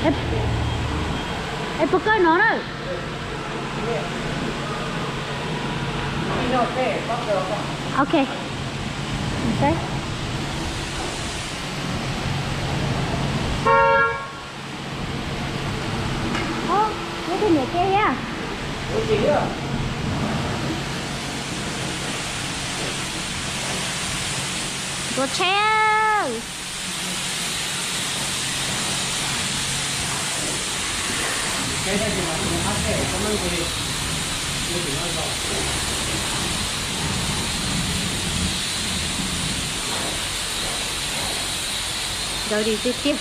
Ê, poker nó rồi. Ok. Ok. Ô, cái gì nhỉ kia nha. Go treo. Cái này thì mà mình hát thể có năng gì mình chỉ nói rồi Rồi đi tiếp tiếp.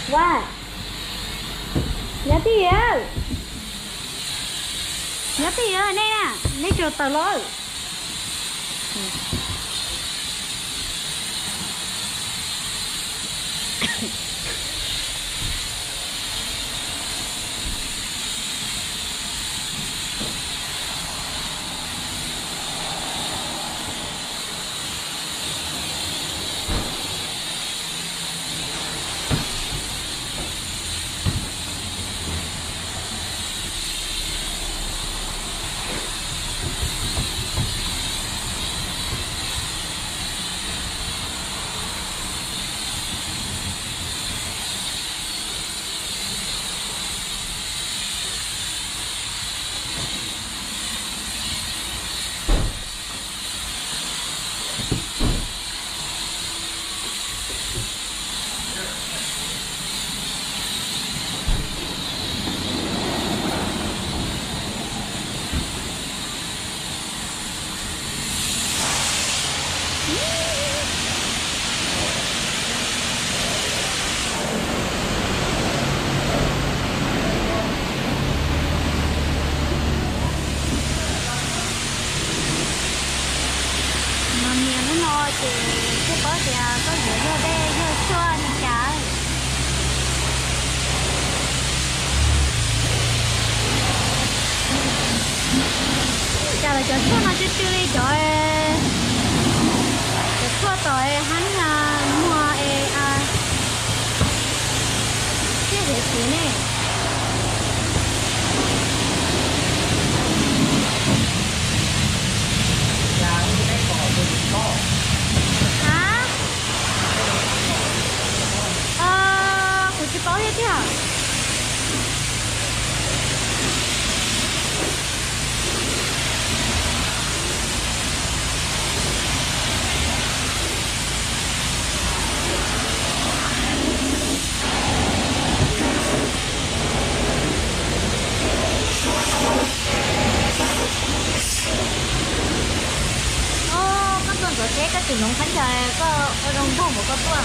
Wow. Nhớ tí ơi. Nhớ tí ơi, nè nè. Nè cho tờ lôi. Thì cái bó thì có nhiều vô đây vô xua nè trời. Chào là cho xua nó chứ chưa đi trời. Cho xua tội hắn mua cái hệ thống này. Hả? Của chị có hết chứ hả? Các tuần của thế các tình huống khán giả có đồng bộ một cái tuần.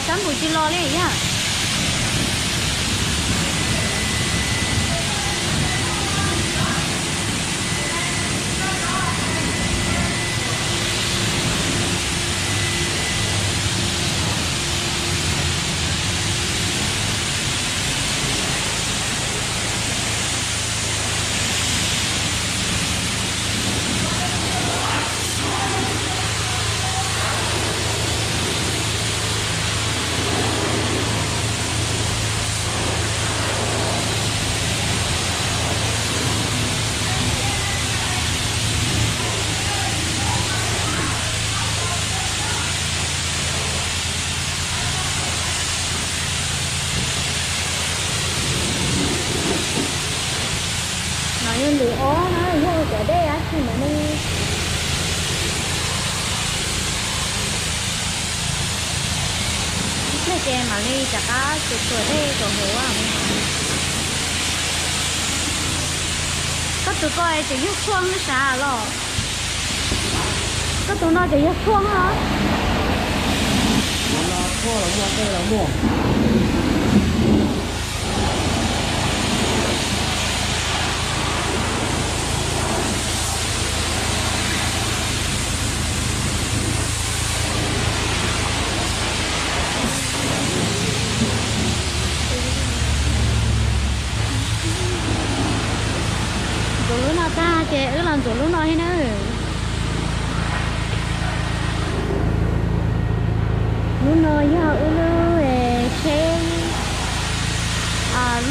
Sáng buổi chiều lo lên nhá. Nói lửa nó vô cái đây á thì mà mình này chè mà đi chả có tụt tụt thế tụt hổ à có tụi coi chỉ giúp xuông nó xả lo có tụi nó chỉ giúp xuông hả nó thua là mua cây là mua tụi nó ta chè ứ lần tụi nó hay nữa lúc nào giờ ứ xem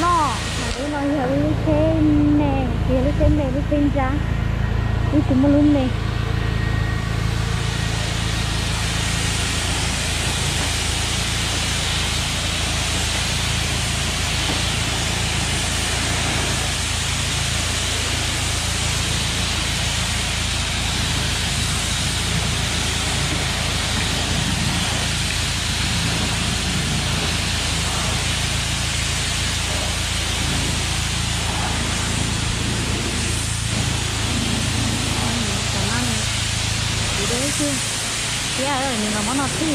lo lúc nào giờ ứ xem nè thì ứ xem nè ứ xem ra ứ chúng mình luôn nè chứ chị ơi mình là món nào thứ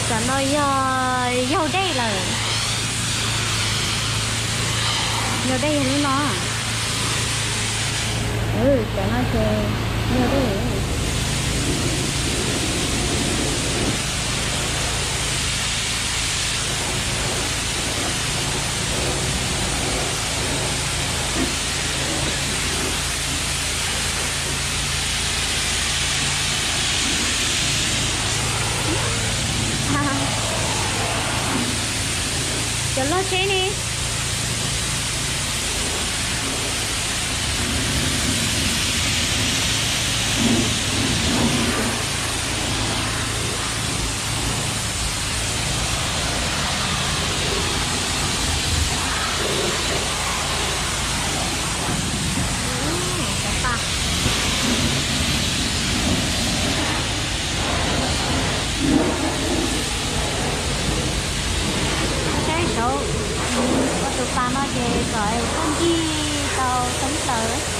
cả nơi dâu đây là dâu đây là nó cả nó chơi dâu đây cho nó chế đi tụi ba nó về gọi con chi tàu sống tờ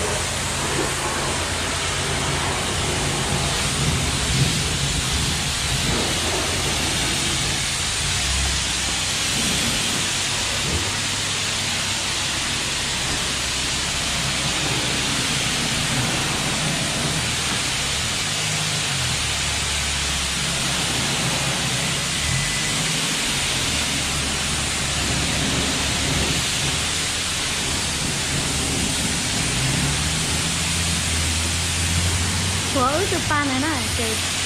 của tụi ba này nè chị